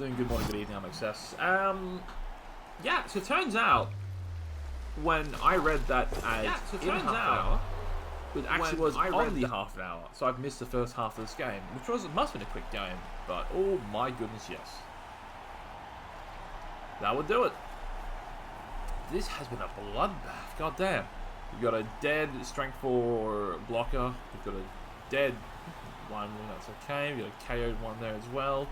afternoon, good morning, good evening, I'm Excess. Yeah, so it turns out, when I read that as in half an hour, it actually was only half an hour, so I've missed the first half of this game, which must have been a quick game, but oh my goodness, yes. That would do it. This has been a bloodbath, goddamn. We've got a dead strength 4 blocker, we've got a dead one, that's okay, we've got a KO'd one there as well.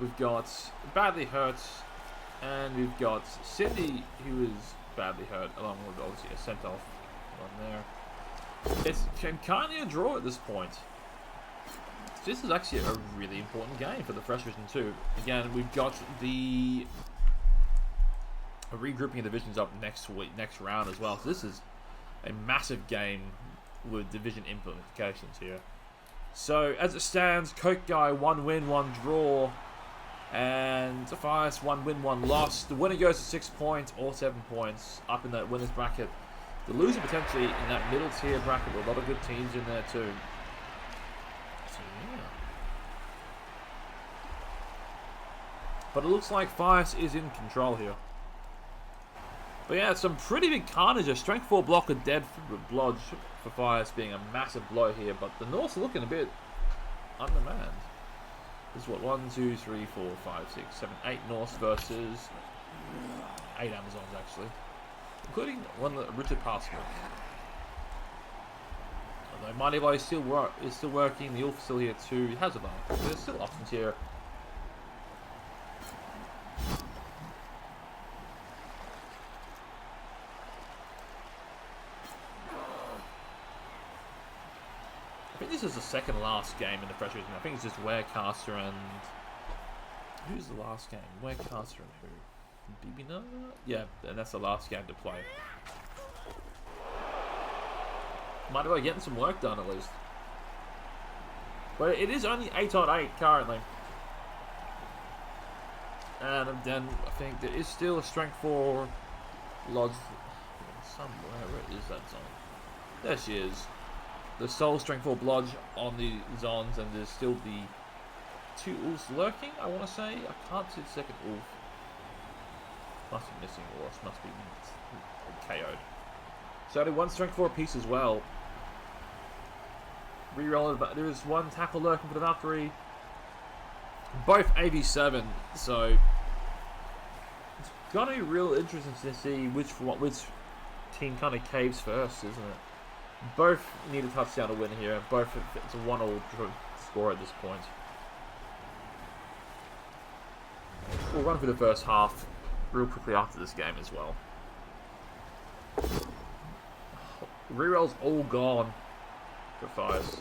We've got badly hurt, and we've got Cindy, who is badly hurt, along with obviously a sent off one there. It's kind of a draw at this point. This is actually a really important game for the Fresh Division 2. Again, we've got the regrouping of divisions up next round as well. So this is a massive game with division implications here. So as it stands, Coke Guy 1 win, 1 draw. And Defias 1 win, 1 loss. The winner goes to 6 points or 7 points up in that winners bracket. The loser potentially in that middle tier bracket with a lot of good teams in there too. So yeah. But it looks like Fias is in control here. But yeah, some pretty big carnage. A strength 4 blocker dead for Blodge for Fias being a massive blow here. But the North's looking a bit undermanned. This is what, 1, 2, 3, 4, 5, 6, 7, 8 Norse versus 8 Amazons actually, including one that Richard passed with. Although Mighty Blow is still working, the Ulf still here too. He has a bar. There's still options here. I think this is the second last game in the Fresh Division. I think it's just Warecaster and... Who's the last game? Warecaster and who? BB? Yeah, and that's the last game to play. Might be getting some work done at least. But it is only 8 on 8 currently. And then I think there is still a strength 4 Lodge somewhere. Where is that zone? There she is. The Soul Strength 4 Blodge on the zones, and there's still the 2 Ulfs lurking, I want to say. I can't see the second Ulf. Must be missing, or else must be KO'd. So only 1 Strength 4 piece as well. Reroll, but there is 1 tackle lurking for the Valkyrie. Both AV7, so it's gonna be real interesting to see which team kind of caves first, isn't it? Both need a touchdown to win here. Both, it's a 1-all score at this point. We'll run through the first half real quickly after this game as well. Reroll's all gone for Fias.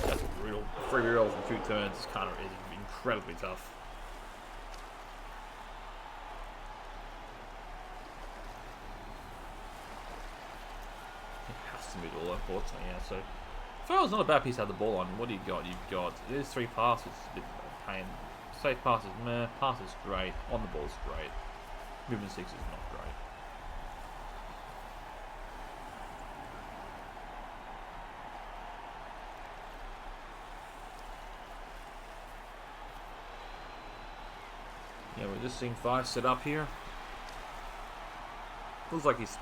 That's brutal. 3 rerolls in 2 turns is incredibly tough. To move the ball, unfortunately, yeah. So, Farrell's not a bad piece to have the ball on. What do you got? You've got it is 3 passes, a bit of a pain. Safe passes, meh. Passes great. On the ball's great. Movement 6 is not great. Yeah, we're just seeing 5 set up here. Looks like he's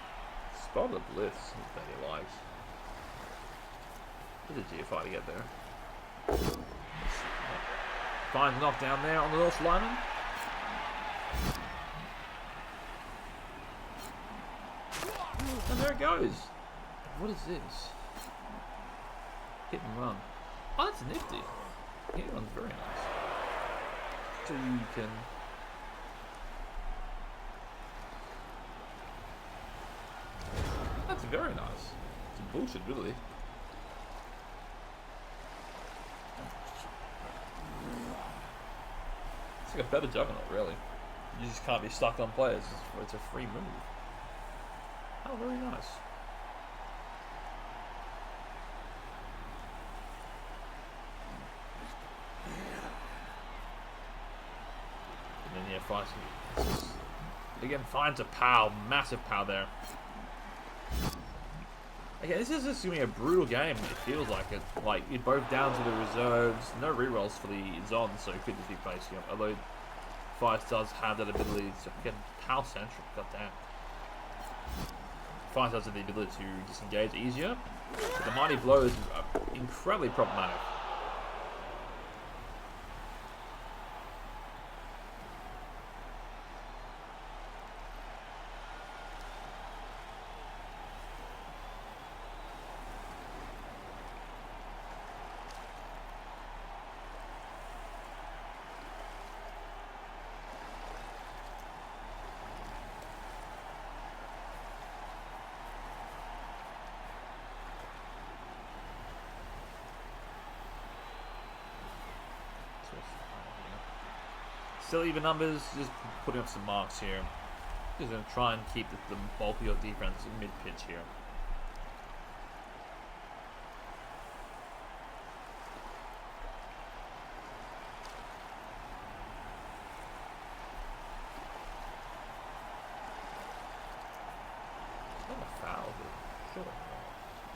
spotted a blitz that he likes. There's a GFI to get there. Fine knockdown there on the North lineman. And there it goes. What is this? Hit and run. Oh, that's nifty. Hit and run's very nice. So you can... That's very nice. It's bullshit, really. It's like a better juggernaut, really. You just can't be stuck on players. It's a free move. Oh, very nice. And then, yeah, fights. Again, finds a pow. Massive pow there. Okay, this is just going to be a brutal game, it feels like it. Like, you're both down to the reserves, no rerolls for the Zons, so it could just be placing up. Although, Fice does have that ability to get Power Central, goddamn. Fice does have the ability to disengage easier, but the Mighty Blow is incredibly problematic. Still even numbers, just putting up some marks here. Just going to try and keep the bulk of your defense mid-pitch here. Not a foul, but sure.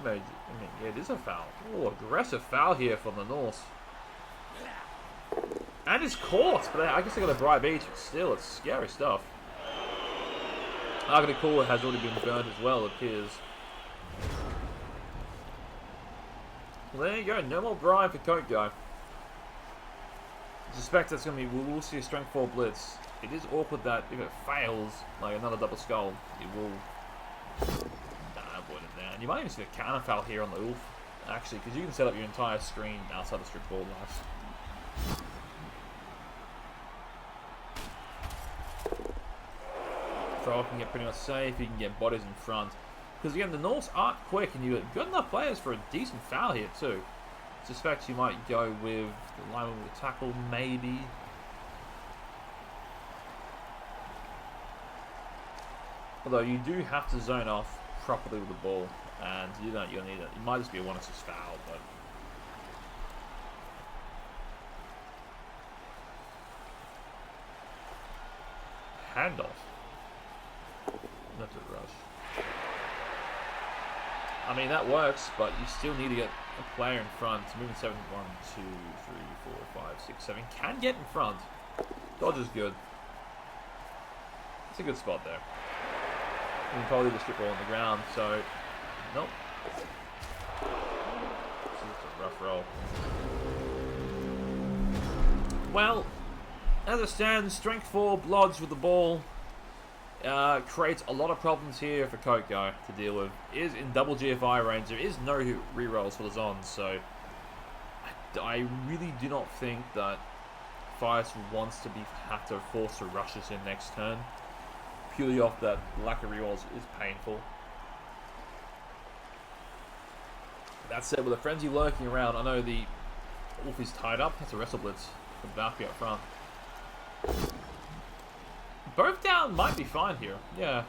No, I mean, yeah, it is a foul. Oh, aggressive foul here from the Norse. And it's caught, but I guess I got a bribe each, but still, it's scary stuff. Arctic Cooler has already been burned as well, it appears. Well, there you go, no more bribe for Coke Guy. I suspect that's going to be, we will see a strength 4 blitz. It is awkward that if it fails, like another double skull, it will avoid it there. And you might even see a counter foul here on the Ulf, actually, because you can set up your entire screen outside the strip ball life. Throw can get pretty much safe, you can get bodies in front. Because again, the Norse aren't quick, and you've got enough players for a decent foul here too. I suspect you might go with the lineman with a tackle, maybe. Although you do have to zone off properly with the ball, and you'll need it. It might just be a 1-6 foul, but handoff. Not a rush. I mean, that works, but you still need to get a player in front. Moving 7, 1, 2, 3, 4, 5, 6, 7. Can get in front. Dodge is good. It's a good spot there. You can probably leave the strip ball on the ground, so nope. This is a rough roll. Well, as it stands, strength 4 Bloods with the ball. Creates a lot of problems here for Coke Guy to deal with. Is in double GFI range. There is no rerolls for the Zons, so I really do not think that Fias wants to have to force to rush us in next turn. Purely off that lack of rerolls is painful. That said, with a frenzy lurking around, I know the Wolf is tied up. That's a wrestle blitz from Valkyrie up front. Both down might be fine here, yeah.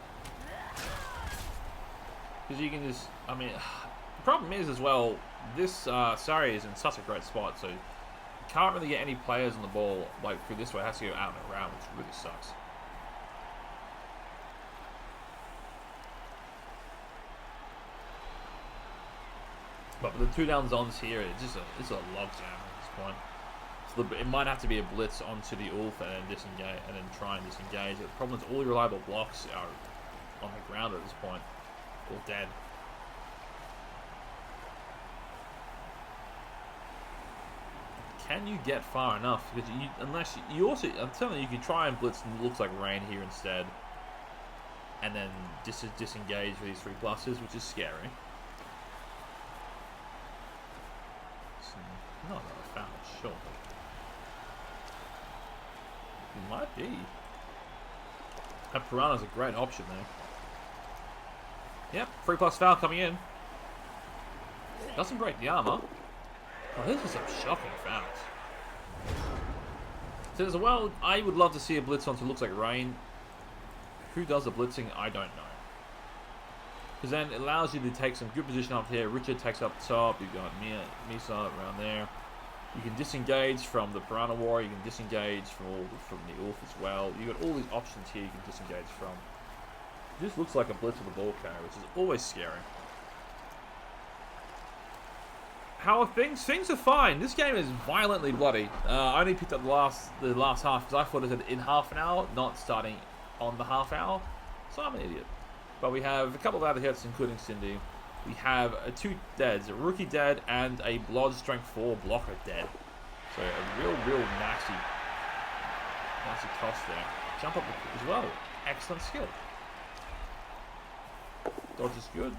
Because you can just, I mean, the problem is as well, this Sari is in such a great spot, so you can't really get any players on the ball, like, through this way. It has to go out and around, which really sucks. But with the 2 down zones here, it's a logjam at this point. It might have to be a blitz onto the Ulf and then disengage, and then try and disengage. The problem is all the reliable blocks are on the ground at this point, all dead. Can you get far enough? Because I'm telling you, you can try and blitz and it looks like rain here instead, and then disengage with these 3 pluses, which is scary. So, not a foul, sure. It might be. That Piranha's a great option there. Yep, 3+ foul coming in. Doesn't break the armor. Oh, this is some shocking fouls. So as well, I would love to see a blitz onto looks like rain. Who does the blitzing? I don't know. Because then it allows you to take some good position up here. Richard takes up top. You've got Misa around there. You can disengage from the Piranha War. You can disengage from the Ulf as well. You've got all these options here you can disengage from. It just looks like a blitz with a ball carrier, which is always scary. How are things? Things are fine. This game is violently bloody. I only picked up the last half because I thought it was in half an hour, not starting on the half hour. So I'm an idiot. But we have a couple of other hits, including Cindy. We have 2 deads, a rookie dead and a blood strength 4 blocker dead. So a real nasty toss there. Jump up as well. Excellent skill. Dodge is good.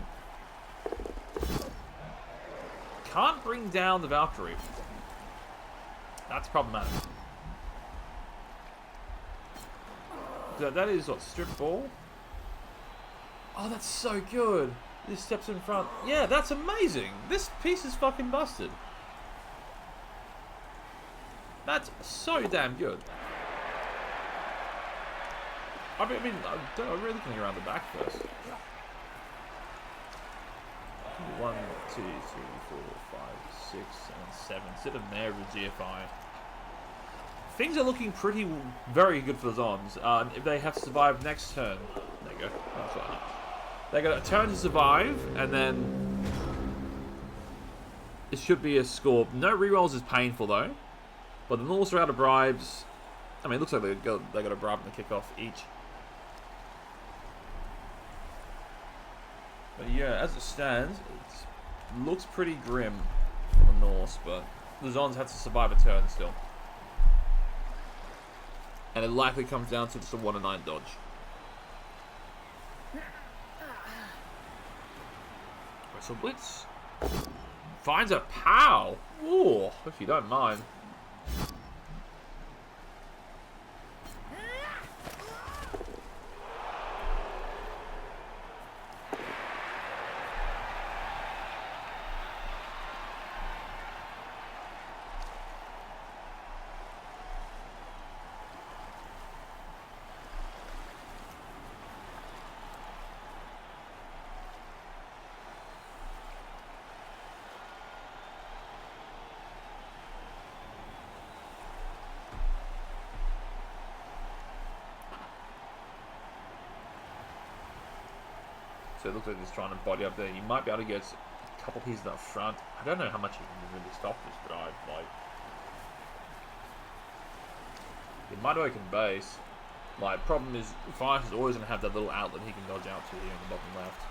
Can't bring down the Valkyrie. That's problematic. That is what, strip ball? Oh, that's so good. This steps in front. Yeah, that's amazing. This piece is fucking busted. That's so damn good. I mean, I'm really looking around the back first. 1, 2, 3, 4, 5, 6, 7. Sit in there with GFI. Things are looking very good for the Zons. If they have to survive next turn. There you go. That's right. They got a turn to survive, and then it should be a score. No rerolls is painful though, but the Norse are out of bribes. I mean, it looks like they got a bribe in the kickoff each. But yeah, as it stands, it looks pretty grim for the Norse, but the Zons have to survive a turn still, and it likely comes down to just a 1 and 9 dodge. So Blitz finds a POW. Ooh, if you don't mind. So it looks like he's trying to body up there. He might be able to get a couple pieces up front. I don't know how much he can really stop this, but he might have open base. My problem is Fire is always going to have that little outlet he can dodge out to here in the bottom left.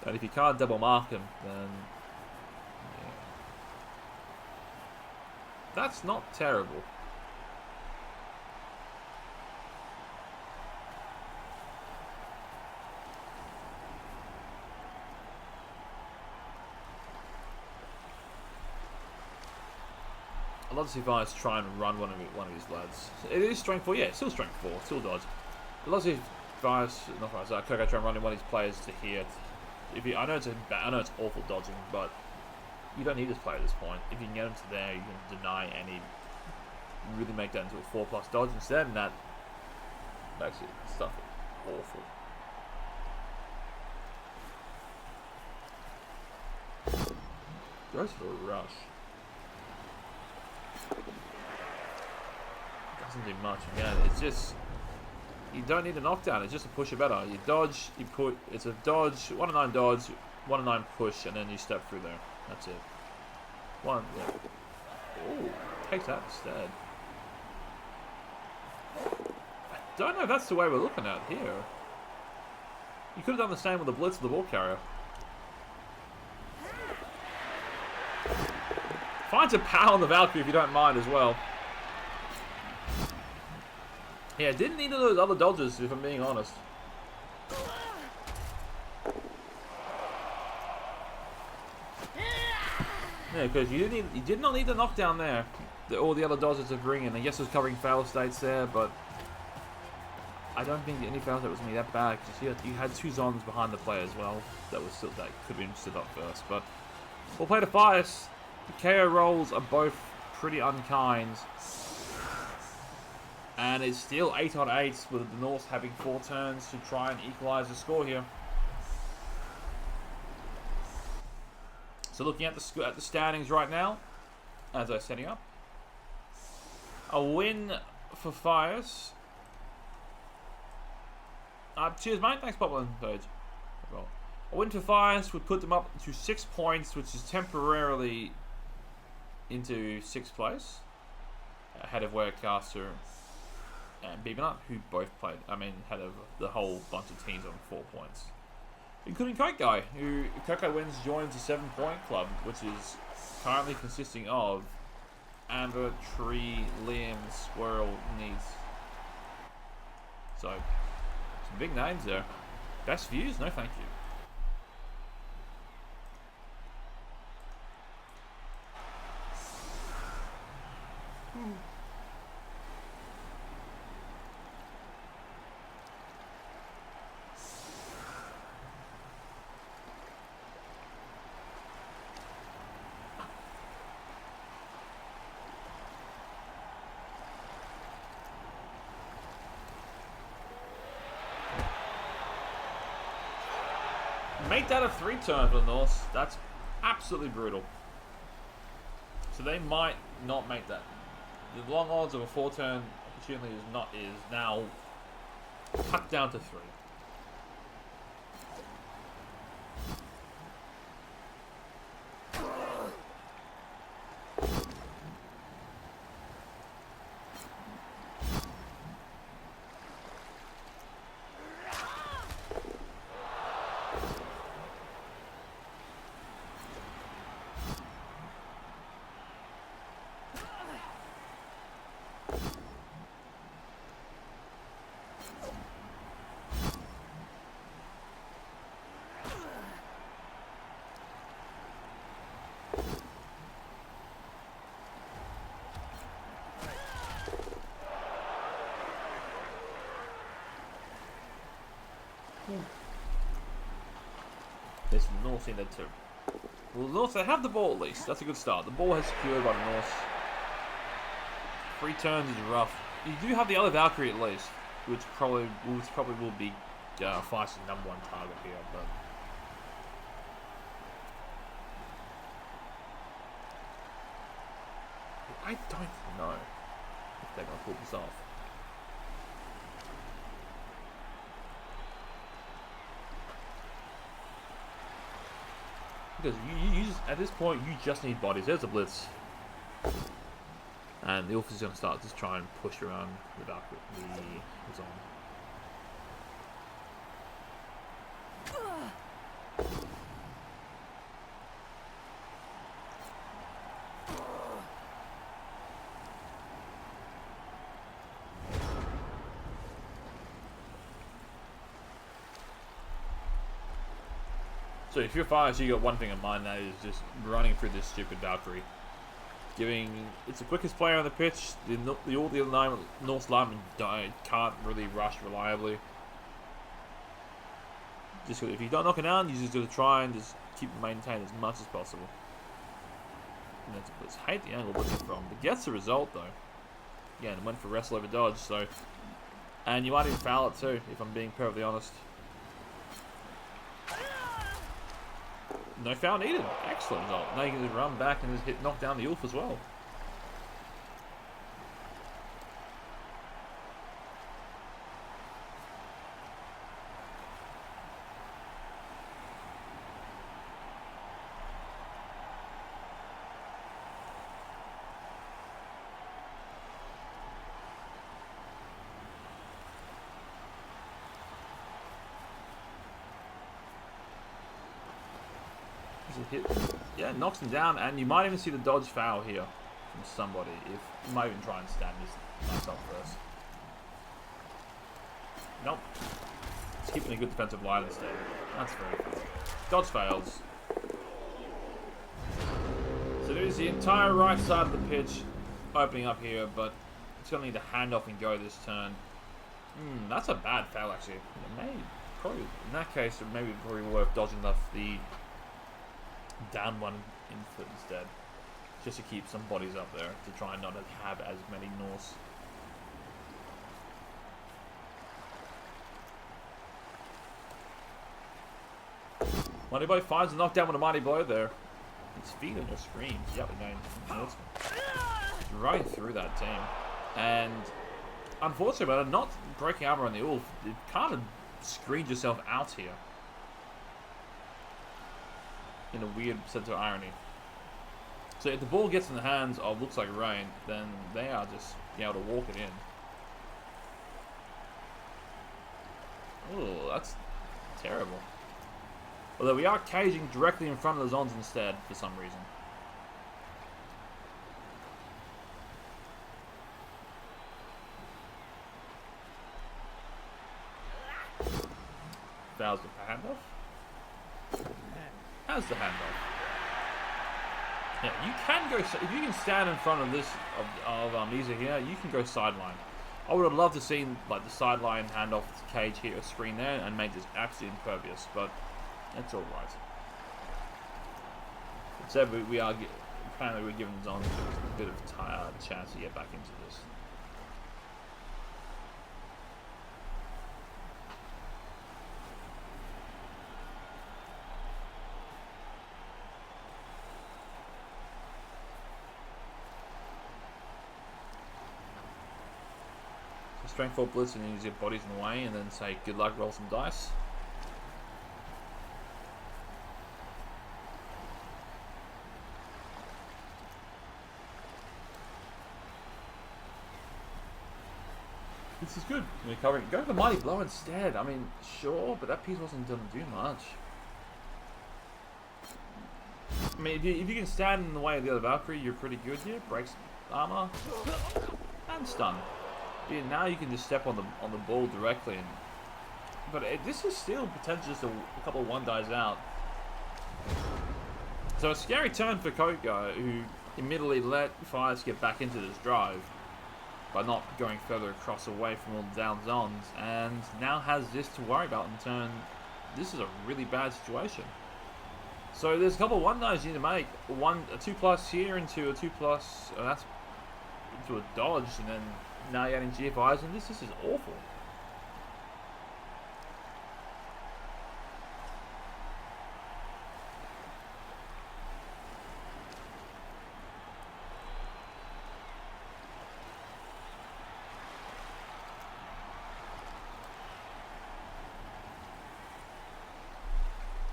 And if you can't double mark him, then yeah. That's not terrible. I'd love to see Vice try and run one of his lads. It is strength 4, yeah, it's still strength 4, still dodge. I'd love to see Vice, not Vice, Coco try and run one of his players to here. I know it's awful dodging, but you don't need this player at this point. If you can get him to there, you can deny any, really make that into a 4+ dodge instead, and that makes it stuff awful. Goes for a rush. Doesn't do much again. It's just, you don't need a knockdown. It's just a pusher better. You dodge, you put. It's a dodge, 1 and 9 dodge, 1 and 9 push, and then you step through there. That's it. One. Yeah. Ooh, takes that instead. I don't know if that's the way we're looking at here. You could have done the same with the blitz of the ball carrier. Finds a POW on the Valkyrie if you don't mind as well. Yeah, didn't need those other dodges if I'm being honest. Yeah, because you did not need the knockdown there. All the other dodges to bring in. I guess it was covering fail states there, but I don't think any fail state was going to be that bad. Because you had 2 Zons behind the play as well. That could have been stood up first. But we'll play to Fias. The KO rolls are both pretty unkind. And it's still 8 on 8 with the North having 4 turns to try and equalize the score here. So looking at the standings right now, as I'm setting up. A win for Fias. Cheers, mate. Thanks, Poplar Page. Well, a win for Fires would put them up to 6 points, which is temporarily into 6th place, ahead of Warecaster and Beavenup, who both played. Ahead of the whole bunch of teams on 4 points, including Coke Guy, who Coke Guy wins joins the 7-point club, which is currently consisting of Amber, Tree, Liam, Squirrel, Needs. So, some big names there. Best views? No, thank you. Make that a 3-turn for the Norse. That's absolutely brutal. So they might not make that. The long odds of a 4-turn opportunity is now cut down to 3. This North in there too. Well, the North, they have the ball at least. That's a good start. The ball has secured by the North. 3 turns is rough. You do have the other Valkyrie at least, which probably will be Feist's #1 target here. But I don't know if they're going to pull this off. Because you just, at this point, you just need bodies. There's a blitz. And the Ulf is going to start to try and push around the Valkyrie. The zone. So if you're Fires, you got one thing in mind, that is just running through this stupid Valkyrie. It's the quickest player on the pitch. All the other North linemen can't really rush reliably. Just if you don't knock it down, you just got to try and just keep it maintained as much as possible. And that's a blitz. Hate the angle blitzing from, but gets the result though. Again, went for wrestle over dodge. So, and you might even foul it too, if I'm being perfectly honest. No foul needed. Excellent result. Now you can just run back and just knock down the Ulf as well. Yeah, knocks him down, and you might even see the dodge foul here from somebody. If you might even try and stand this myself first. Nope. It's keeping a good defensive line instead. That's very good. Dodge fails. So there's the entire right side of the pitch opening up here, but it's going to need to hand off and go this turn. That's a bad foul actually. Probably in that case, it may be probably worth dodging the down one input instead, just to keep some bodies up there to try and not have as many Norse. Mighty Blow finds a knockdown with a Mighty Blow there. It's feet on your screen. Yep, we're going Norseman. Right through that team. And unfortunately, by not breaking armor on the Ulf, it kind of screened yourself out here. In a weird sense of irony. So if the ball gets in the hands of looks like Rain, then they are just able to walk it in. Oh, that's terrible. Although we are caging directly in front of the zones instead, for some reason. Fouls the handoff. How's the handoff? Yeah, you can go, if you can stand in front of this, of Isa here, you can go sideline. I would have loved to see like the sideline handoff cage here, a screen there, and make this absolutely impervious, but that's alright. Instead, we are, apparently we're giving the zones a bit of a chance to get back into this. Strength 4 blitz and use your bodies in the way, and then say good luck, roll some dice. This is good. You're covering. Go for the mighty blow instead. I mean, sure, but that piece wasn't going to do much. I mean, if you can stand in the way of the other Valkyrie, you're pretty good here. Breaks armor and stun. Yeah, now you can just step on the ball directly, but this is still potentially just a couple of one dies out. So a scary turn for Koko, who admittedly let Fires get back into this drive by not going further across away from all the down zones, and now has this to worry about in turn. This is a really bad situation. So there's a couple of one dies you need to make. A 2+ here into a 2+. That's into a dodge, and then. Now you're getting GFIs, and this is awful.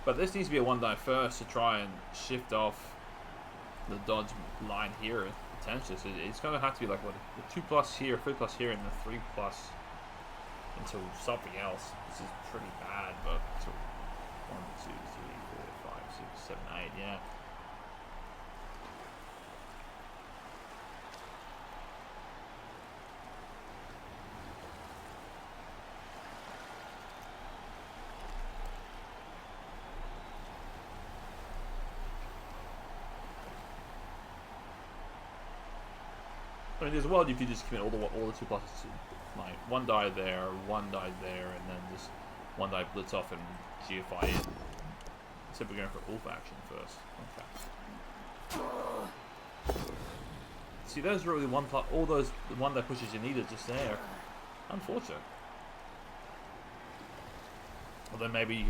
But this needs to be a 1-die first to try and shift off the dodge line here. Potentially, so it's going to have to be like what a 2+ here, 3+ here, and the 3+ into something else. This is pretty bad, but 1, 2, 3, 4, 5, 6, 7, 8, yeah. I mean, there's a world if you just commit all the 2+, like 1 die there, 1 die there, and then just 1 die blitz off and GFI in. Except we're going for Ulf action first. Okay. See, those are really all those 1 die pushes you needed just there. Unfortunate. Well, then maybe you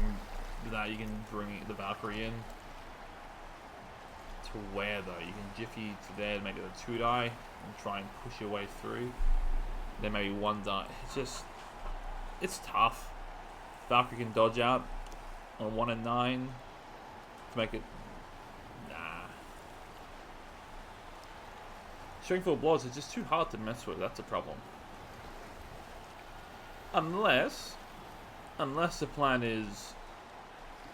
can bring the Valkyrie in. To where though? You can Jiffy to there to make it a 2 die and try and push your way through. Then maybe 1 die. It's tough. Valkyrie can dodge out on 1 and 9 to make it. Nah. Strength 4 blows is just too hard to mess with. That's a problem. Unless the plan is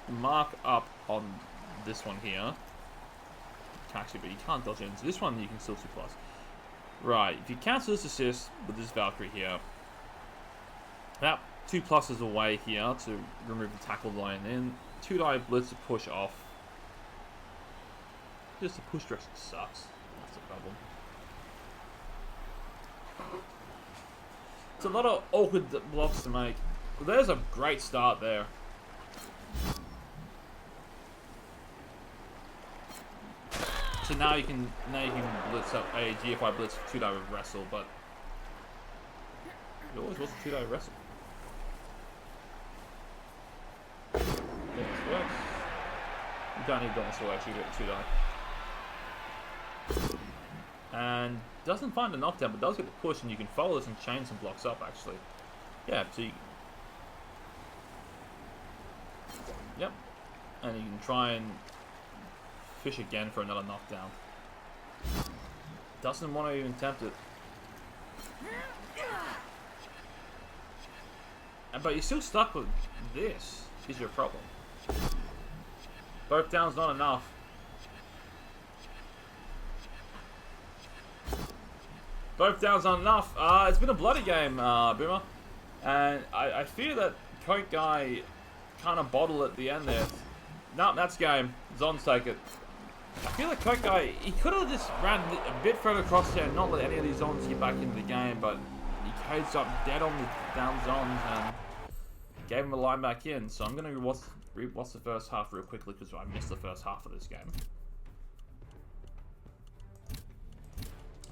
mark up on this one here. Actually, but you can't dodge it into this one. You can still 2+. Right, if you cancel this assist with this Valkyrie here, that 2+ is away here to remove the tackle line in. 2 die blitz to push off. Just the push direction sucks. That's the problem. It's a lot of awkward blocks to make. But there's a great start there. So now you can blitz up a GFI blitz 2 die with wrestle, but it always was a 2 die wrestle. Yeah, this works. You don't need Dawn Sword actually get 2 die. And doesn't find a knockdown, but does get the push, and you can follow this and chain some blocks up actually. Yeah, so Yep. And you can try and fish again for another knockdown. Doesn't want to even attempt it. But you're still stuck with this, is your problem. Both downs not enough. Both downs not enough. It's been a bloody game, Boomer. And I fear that Coke Guy kind of bottled at the end there. Nope, that's game. Zons take it. I feel like Coke Guy, he could have just ran a bit further across there and not let any of these Zons get back into the game, but he caged up dead on the down Zons and gave him a line back in. So I'm going to rewatch the first half real quickly because I missed the first half of this game.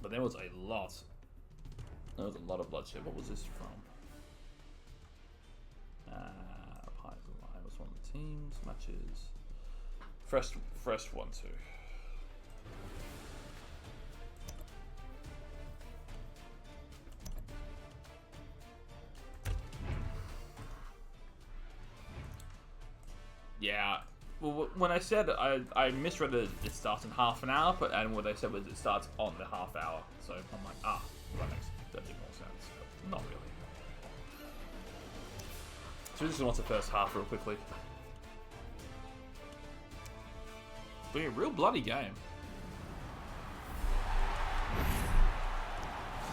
But there was a lot. There was a lot of bloodshed. What was this from? I was one of the teams. Matches. Fresh 1-2. Yeah. Well, when I said I misread it starts in half an hour, and what they said was it starts on the half hour. So I'm like, that makes more sense. But not really. So we just watch the first half real quickly. But a real bloody game.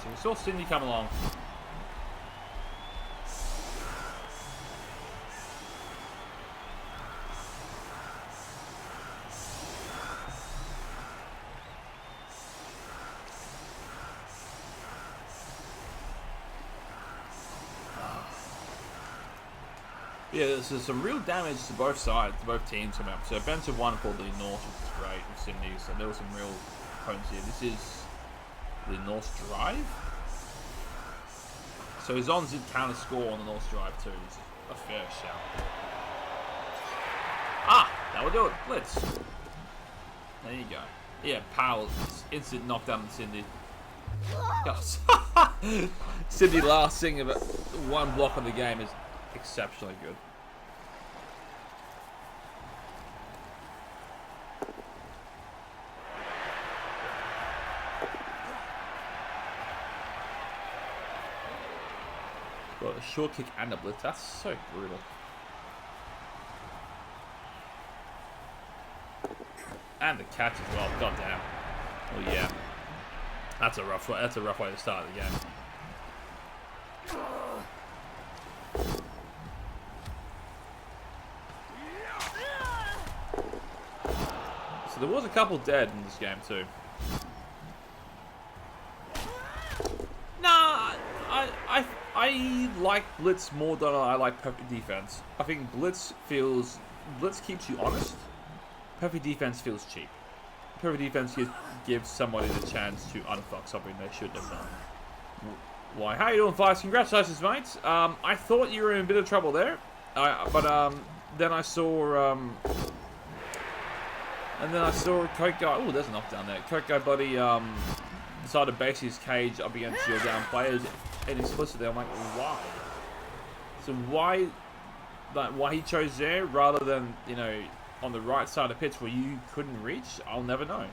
So we saw Cindy come along. Yeah, there's some real damage to both sides, to both teams coming up. So Ben's have won for the North, which is great, with Cindy. So there was some real opponents here. This is the North Drive. So Zons did counter score on the North Drive too. It's a fair shout. That will do it. Blitz. There you go. Yeah, Powell, instant knockdown on Cindy. Gosh. Cindy last thing about one block on the game is exceptionally good. Got a short kick and a blitz. That's so brutal. And the catch as well. God damn. Oh yeah. That's a rough way. That's a rough way to start the game. So there was a couple dead in this game too. Nah, I like Blitz more than I like perfect defense. I think Blitz keeps you honest. Perfect defense feels cheap. Perfect defense gives somebody the chance to unfuck something they shouldn't have done. Why? How you doing, Vice? Congratulations, mates. I thought you were in a bit of trouble there, but then I saw Coke Guy. Oh, there's a knockdown there. Coke Guy, buddy, decided to base his cage up against your down players, and explicitly, I'm like, why? So why he chose there rather than on the right side of the pitch where you couldn't reach? I'll never know.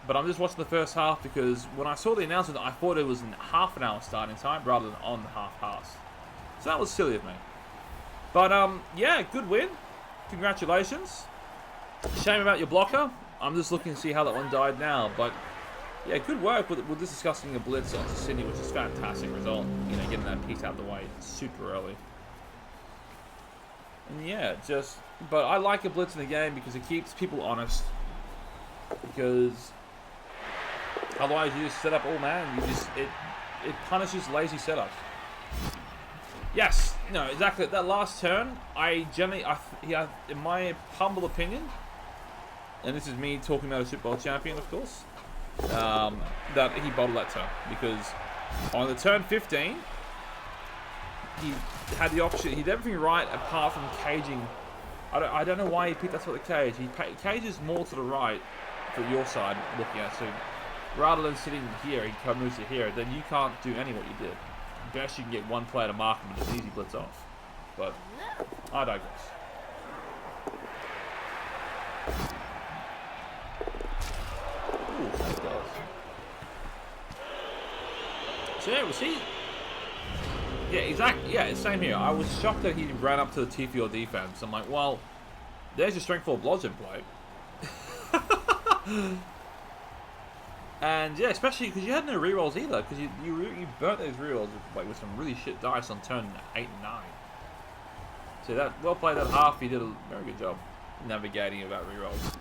But I'm just watching the first half because when I saw the announcement, I thought it was in half an hour starting time rather than on the half. So that was silly of me. But yeah, good win. Congratulations. Shame about your blocker. I'm just looking to see how that one died now. But yeah, good work with just discussing a blitz onto Sydney, which is a fantastic result. Getting that piece out of the way super early. And yeah, but I like a blitz in the game because it keeps people honest. Because otherwise you just set up all man. It punishes lazy setups. Yes, no, exactly. That last turn, in my humble opinion, and this is me talking about a Super Bowl champion, of course, that he bottled that turn because on the turn 15, he had the option. He did everything right apart from caging. I don't know why he picked that sort of cage. He cages more to the right for your side looking at. So rather than sitting here, he moves to here. Then you can't do any of what you did. Best you can get one player to mark him and just easy blitz off. But I digress. Yeah, well, see. Yeah, exactly. Yeah, it's same here. I was shocked that he ran up to the T4 defense. I'm like, well, there's your strength 4 bludgeon plate. And yeah, especially because you had no rerolls either, because you burnt those rerolls with some really shit dice on turn 8 and 9. So that well played that half. You did a very good job navigating about rerolls.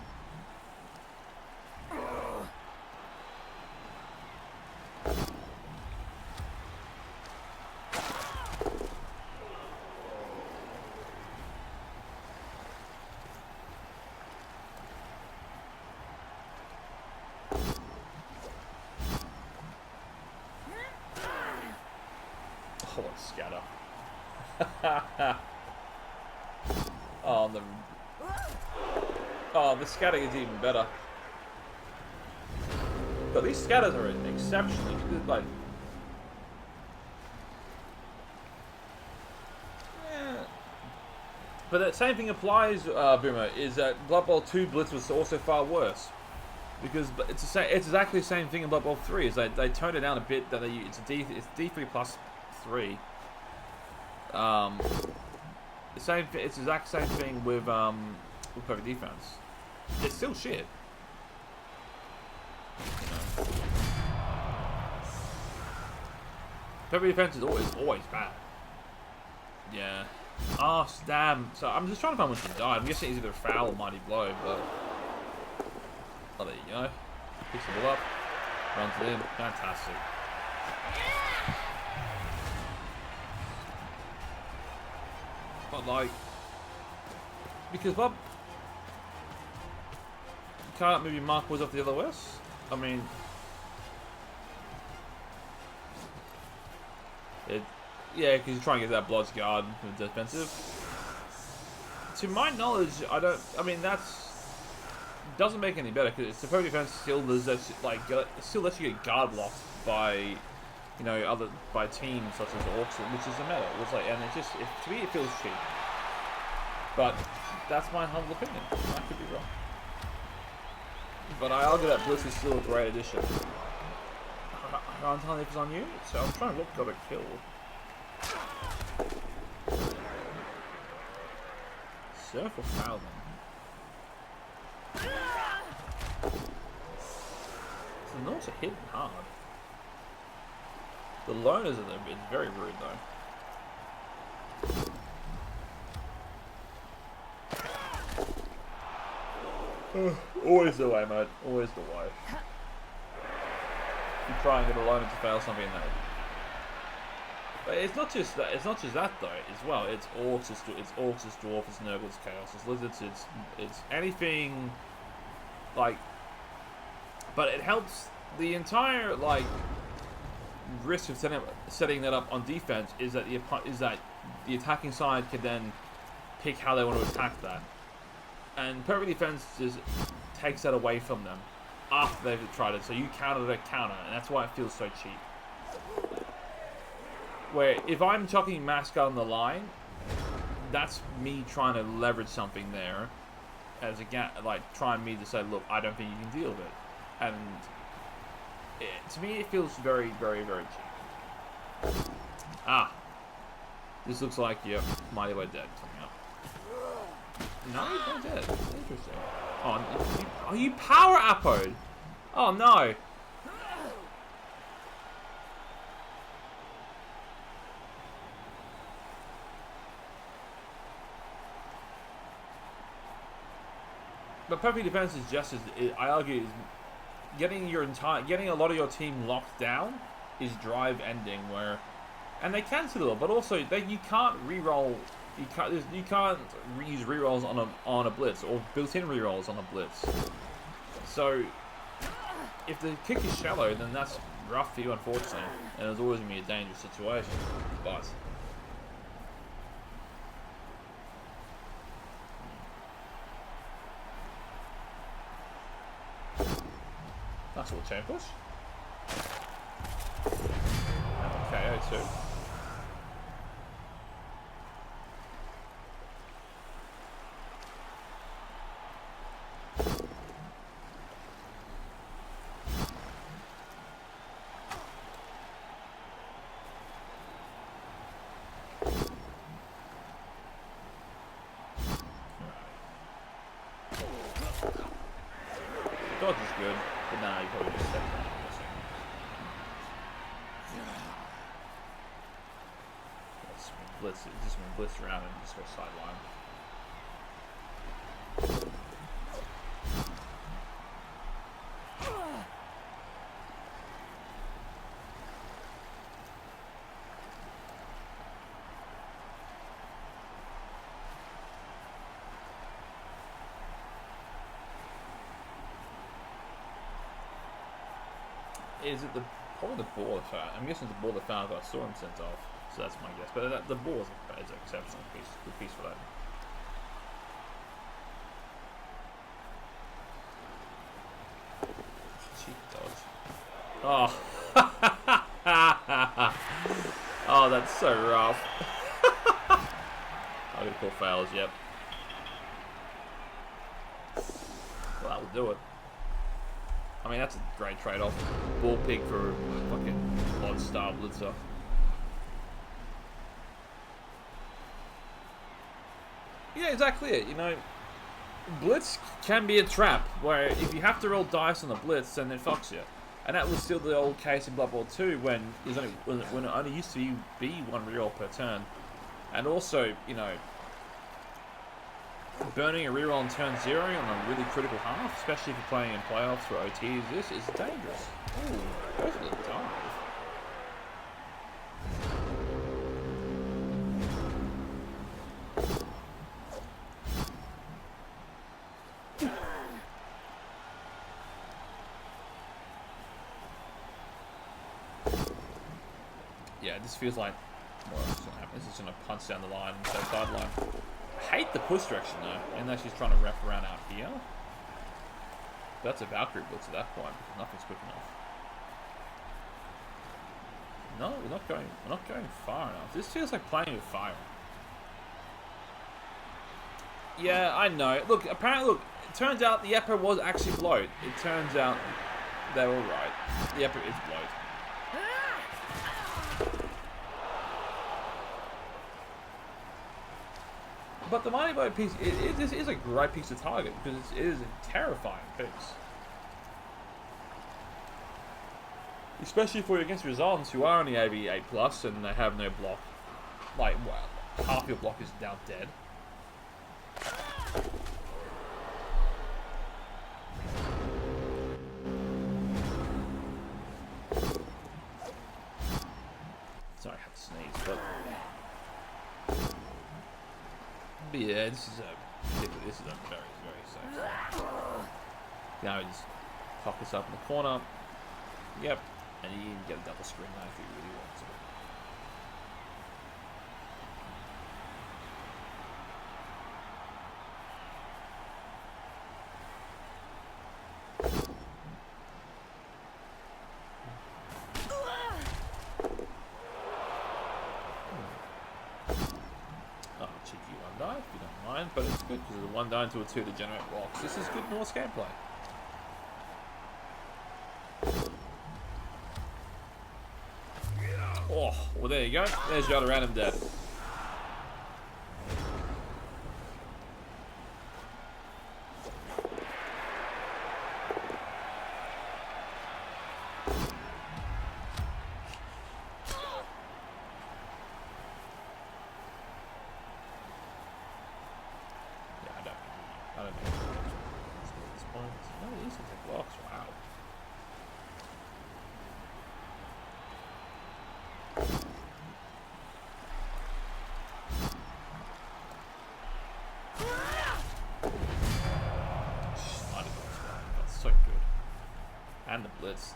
Oh, scatter. Oh, the scatter is even better. But these scatters are exceptionally good. Like, yeah. But that same thing applies, Boomer. Is that Blood Bowl 2 Blitz was also far worse. Because it's exactly the same thing in Blood Bowl 3. Is they toned it down a bit. That it's D3 plus 3. It's the exact same thing with perfect defense. It's still shit. You know. Perfect defense is always bad. Yeah. Oh damn. So I'm just trying to find when she died. I'm guessing it's either foul or mighty blow, but oh, there you go. Picks the ball up, runs it in. Fantastic. But like, because Bob can't maybe mark was off the other West. I mean, yeah, because you're trying to get that Blood's Guard for defensive. To my knowledge, I mean, doesn't make it any better because it's the pro defense still does that, like still lets you get guard blocked by, you know, by teams such as Orcs, which is a meta. It's like, and to me it feels cheap. But that's my humble opinion. I could be wrong. But I argue that Blitz is still a great addition. I'm telling you if it's on you, so I'm trying to look got a kill. Surf or foul then? The Norse are hitting hard. The loners are there, it's very rude though. Always the way, mate. Always the way. You try and get a loner to fail something in that. But it's not just that. It's not just that though. As well, it's orcs, it's dwarf, it's nurgle, it's chaos, it's lizards, it's anything like. But it helps the entire like risk of setting that up on defense is that the attacking side can then pick how they want to attack that, and perfect defense just takes that away from them after they've tried it. So you counter their counter, and that's why it feels so cheap. Where if I'm chucking Mascot on the line, that's me trying to leverage something there, as like trying me to say, look, I don't think you can deal with it, and to me it feels very, very, very cheap. Ah, this looks like your Mighty Way dead coming up. No, he's not dead. Interesting. Oh, you power appoed? Oh no. But perfect defense is just as I argue is getting a lot of your team locked down is drive ending where, and they can still, but also you can't re-roll. You can't use rerolls on a blitz or built-in rerolls on a blitz. So if the kick is shallow, then that's rough for you, unfortunately, and it's always gonna be a dangerous situation. But that's all chain push. And a KO too. Dodge is good, but nah, you probably just step down. Let's just blitz around and just go sideline. Is it probably the ball the foul? I'm guessing it's the ball the foul I saw him sent off, so that's my guess. But the ball is an exceptional piece, good piece for that. Cheap dodge. Oh, oh, that's so rough. I'm gonna call fouls. Yep. Well, that will do it. I mean, that's a great trade-off. Ball pig for a fucking odd star blitzer. Yeah, exactly it. You know, blitz can be a trap where if you have to roll dice on the blitz, then it fucks you. And that was still the old case in Blood Bowl 2 when it only used to be one reroll per turn. And also, you know, burning a reroll on turn 0 on a really critical half, especially if you're playing in playoffs or OTs, this is dangerous. Ooh, goes for the dive. Yeah, this feels like what's going to happen. This is going to punch down the line and go sideline. I hate the push direction though, and though she's trying to wrap around out here. That's a Valkyrie blitz at that point because nothing's quick enough. No, we're not going far enough. This feels like playing with fire. Yeah, I know. Look, apparently, it turns out the Epper was actually blowed. It turns out they were right. The Epper is blowed. But the Mighty Blow piece, this is a great piece to target because it is a terrifying piece. Especially if you're against Resultants who are only AB 8+ and they have no block. Like, well, half your block is now dead. Sorry, I had to sneeze, but yeah, this is a very, very safe. Now we just cock this up in the corner. Yep, and you can get a double screen now if you really want to. But it's good because it's a 1 down to a 2 to generate blocks. This is good Norse gameplay. Oh, well there you go. There's your other random dead. And the blitz.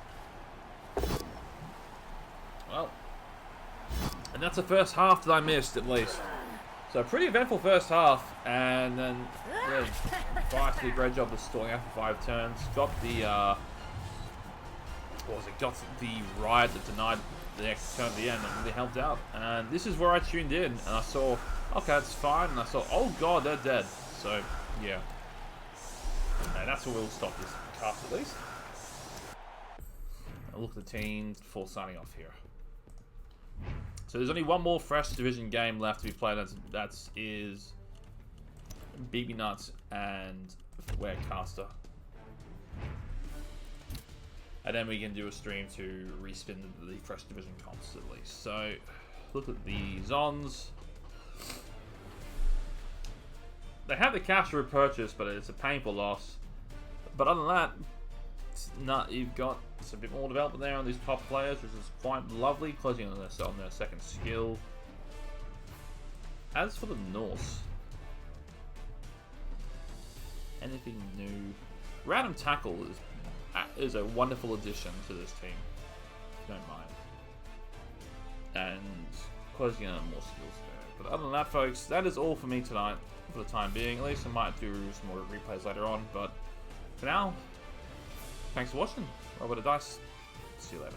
Well, and that's the first half that I missed at least. So a pretty eventful first half, and then Vice did a great job of stalling out for 5 turns. Got the got the ride that denied the next turn at the end and really helped out. And this is where I tuned in and I saw, okay, it's fine, and I saw, oh god, they're dead. So yeah. And that's where we'll stop this cast at least. I'll look at the teams before signing off here. So there's only one more fresh division game left to be played. That is BB Nuts and Warecaster. And then we can do a stream to respin the Fresh Division comps at least. So, look at the Zons. They have the cash to repurchase, but it's a painful loss. But other than that, you've got a bit more development there on these top players, which is quite lovely, closing on their second skill. As for the Norse, anything new? Random Tackle is a wonderful addition to this team, if you don't mind. And closing on more skills there. But other than that, folks, that is all for me tonight, for the time being. At least I might do some more replays later on, but for now, thanks for watching. Robert Dice. See you later.